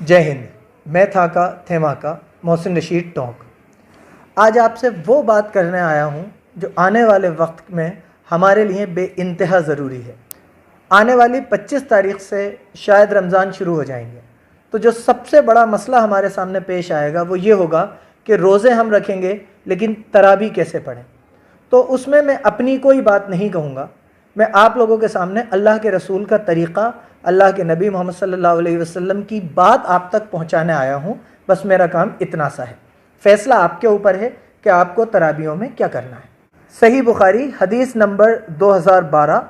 जय हिंद। मैं था का थेमा का मोहसिन रशीद टोंक। आज आपसे वो बात करने आया हूँ जो आने वाले वक्त में हमारे लिए बेइंतहा ज़रूरी है। आने वाली 25 तारीख़ से शायद रमज़ान शुरू हो जाएंगे, तो जो सबसे बड़ा मसला हमारे सामने पेश आएगा वो ये होगा कि रोज़े हम रखेंगे लेकिन तरावी कैसे पढ़ें। तो उसमें मैं अपनी कोई बात नहीं कहूँगा, मैं आप लोगों के सामने अल्लाह के रसूल का तरीक़ा, अल्लाह के नबी मोहम्मद सल्लल्लाहु अलैहि वसल्लम की बात आप तक पहुँचाने आया हूँ। बस मेरा काम इतना सा है, फ़ैसला आपके ऊपर है कि आपको तरावियों में क्या करना है। सही बुखारी हदीस नंबर 2012,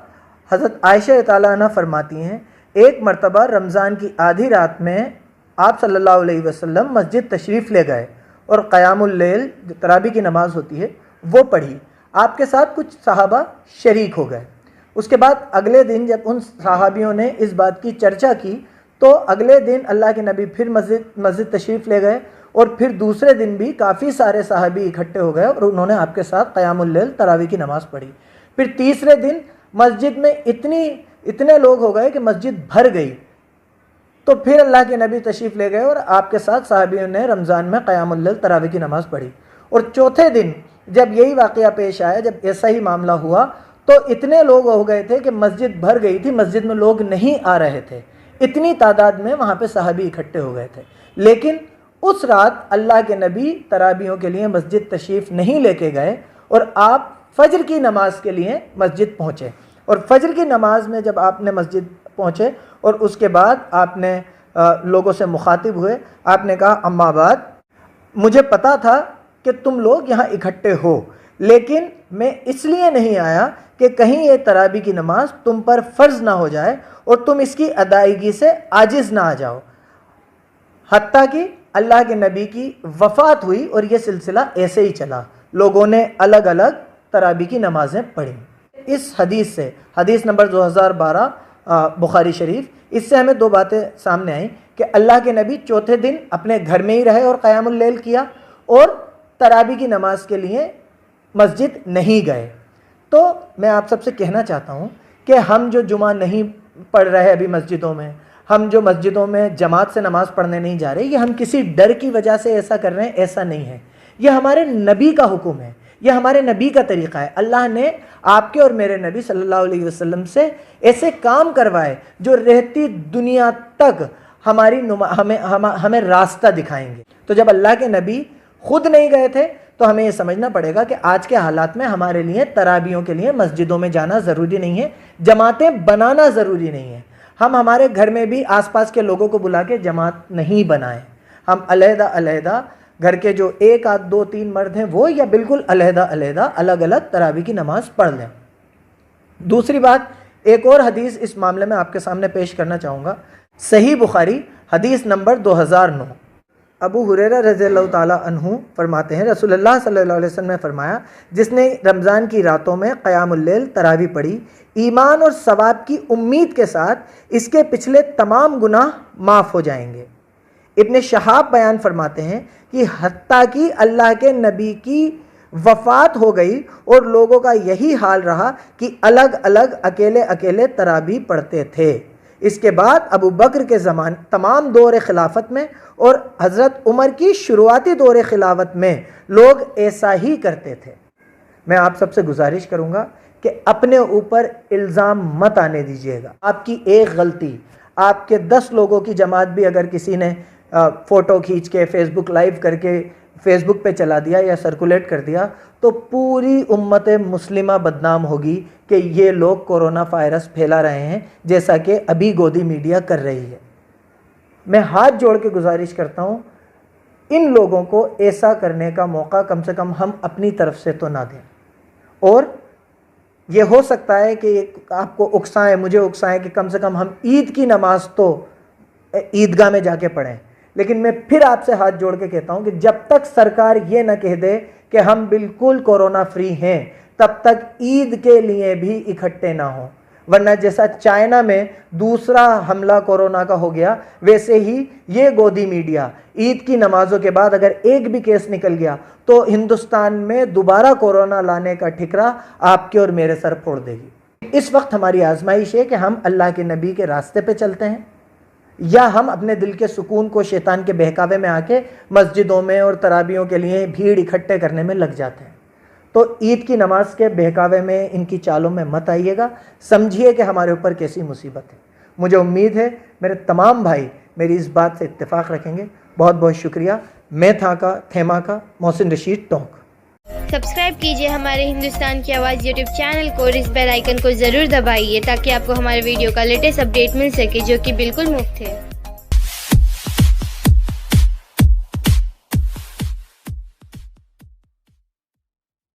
हज़रत आयशा ताला अन्हा फरमाती हैं, एक मरतबा रमज़ान की आधी रात में आप सल्लल्लाहु अलैहि वसल्लम मस्जिद तशरीफ़ ले गए और क़यामुल लैल जो तरावी की नमाज़ होती है वो पढ़ी। आपके साथ कुछ सहाबा शरीक हो गए। उसके बाद अगले दिन जब उन सहाबियों ने इस बात की चर्चा की तो अगले दिन अल्लाह के नबी फिर मस्जिद तशरीफ़ ले गए और फिर दूसरे दिन भी काफ़ी सारे सहाबी इकट्ठे हो गए और उन्होंने आपके साथ क़यामुल लैल तरावी की नमाज़ पढ़ी। फिर तीसरे दिन मस्जिद में इतने लोग हो गए कि मस्जिद भर गई, तो फिर अल्लाह के नबी तशरीफ़ ले गए और आपके साथ सहाबियों ने रमज़ान में क़यामुल लैल तरावी की नमाज़ पढ़ी। और चौथे दिन जब यही वाक़या पेश आया, जब ऐसा ही मामला हुआ, तो इतने लोग हो गए थे कि मस्जिद भर गई थी, मस्जिद में लोग नहीं आ रहे थे, इतनी तादाद में वहाँ पे सहाबी इकट्ठे हो गए थे। लेकिन उस रात अल्लाह के नबी तरावियों के लिए मस्जिद तशरीफ़ नहीं लेके गए और आप फ़जर की नमाज के लिए मस्जिद पहुँचे। और फ़जर की नमाज में जब आपने मस्जिद पहुँचे और उसके बाद आपने लोगों से मुखातिब हुए, आपने कहा, अम्मा बाद, मुझे पता था कि तुम लोग यहाँ इकट्ठे हो, लेकिन मैं इसलिए नहीं आया कि कहीं ये तरावी की नमाज तुम पर फ़र्ज़ ना हो जाए और तुम इसकी अदायगी से आजिज़ ना आ जाओ। हत्ता कि अल्लाह के नबी की वफ़ात हुई और ये सिलसिला ऐसे ही चला, लोगों ने अलग अलग तरावी की नमाज़ें पढ़ी। इस हदीस से, हदीस नंबर 2012 बुखारी शरीफ, इससे हमें दो बातें सामने आई कि अल्लाह के नबी चौथे दिन अपने घर में ही रहे और क़यामुल लैल किया और तरावी की नमाज के लिए मस्जिद नहीं गए। तो मैं आप सबसे कहना चाहता हूँ कि हम जो जुमा नहीं पढ़ रहे अभी मस्जिदों में, हम जो मस्जिदों में जमात से नमाज़ पढ़ने नहीं जा रहे, ये हम किसी डर की वजह से ऐसा कर रहे हैं, ऐसा नहीं है। ये हमारे नबी का हुक्म है, ये हमारे नबी का तरीक़ा है। अल्लाह ने आपके और मेरे नबी सल्लल्लाहु अलैहि वसल्लम से ऐसे काम करवाए जो रहती दुनिया तक हमें रास्ता दिखाएंगे। तो जब अल्लाह के नबी खुद नहीं गए थे तो हमें ये समझना पड़ेगा कि आज के हालात में हमारे लिए तरावियों के लिए मस्जिदों में जाना ज़रूरी नहीं है, जमातें बनाना ज़रूरी नहीं है। हम हमारे घर में भी आसपास के लोगों को बुला के जमात नहीं बनाएं। हम अलग-अलग घर के जो एक आध दो तीन मर्द हैं वो, या बिल्कुल अलग अलग तरावी की नमाज़ पढ़ लें। दूसरी बात, एक और हदीस इस मामले में आपके सामने पेश करना चाहूँगा। सही बुखारी हदीस नंबर 2009, अबू हुरैरा रज़ियल्लाहु ताला अन्हु फरमाते हैं, रसूलुल्लाह सल्लल्लाहु अलैहि वसल्लम ने फरमाया, जिसने रमज़ान की रातों में क़यामुल लैल तरावी पढ़ी, ईमान और सवाब की उम्मीद के साथ इसके पिछले तमाम गुनाह माफ़ हो जाएंगे। इब्न शहाब बयान फरमाते हैं कि हत्ता कि अल्लाह के नबी की वफ़ात हो गई और लोगों का यही हाल रहा कि अलग अलग अकेले अकेले तरावी पढ़ते थे। इसके बाद अबू बकर के ज़माने तमाम दौर खिलाफत में और हज़रत उमर की शुरुआती दौर खिलाफत में लोग ऐसा ही करते थे। मैं आप सबसे गुजारिश करूँगा कि अपने ऊपर इल्ज़ाम मत आने दीजिएगा। आपकी एक गलती, आपके 10 लोगों की जमात भी अगर किसी ने फ़ोटो खींच के फेसबुक लाइव करके फेसबुक पे चला दिया या सर्कुलेट कर दिया, तो पूरी उम्मत मुस्लिमा बदनाम होगी कि ये लोग कोरोना वायरस फैला रहे हैं, जैसा कि अभी गोदी मीडिया कर रही है। मैं हाथ जोड़ के गुजारिश करता हूँ, इन लोगों को ऐसा करने का मौका कम से कम हम अपनी तरफ से तो ना दें। और ये हो सकता है कि आपको उकसाएं, मुझे उकसाएं कि कम से कम हम ईद की नमाज तो ईदगाह में जाके पढ़ें, लेकिन मैं फिर आपसे हाथ जोड़ के कहता हूं कि जब तक सरकार ये न कह दे कि हम बिल्कुल कोरोना फ्री हैं, तब तक ईद के लिए भी इकट्ठे ना हो। वरना जैसा चाइना में दूसरा हमला कोरोना का हो गया, वैसे ही ये गोदी मीडिया ईद की नमाज़ों के बाद अगर एक भी केस निकल गया तो हिंदुस्तान में दोबारा कोरोना लाने का ठिकरा आपके और मेरे सर फोड़ देगी। इस वक्त हमारी आजमाइश है कि हम अल्लाह के नबी के रास्ते पे चलते हैं, یا ہم اپنے دل کے سکون کو شیطان کے بہکاوے میں آ کے مسجدوں میں اور تراویحوں کے لیے بھیڑ اکٹھے کرنے میں لگ جاتے ہیں۔ تو عید کی نماز کے بہکاوے میں، ان کی چالوں میں مت آئیے گا، سمجھیے کہ ہمارے اوپر کیسی مصیبت ہے۔ مجھے امید ہے میرے تمام بھائی میری اس بات سے اتفاق رکھیں گے۔ بہت بہت شکریہ۔ میں تھیما کا محسن رشید ٹونک۔ سبسکرائب کیجئے ہمارے ہندوستان کی آواز یوٹیوب چینل کو اور اس بیل آئیکن کو ضرور دبائیے تاکہ آپ کو ہمارے ویڈیو کا لیٹسٹ اپڈیٹ مل سکے، جو کہ بالکل مفت ہے۔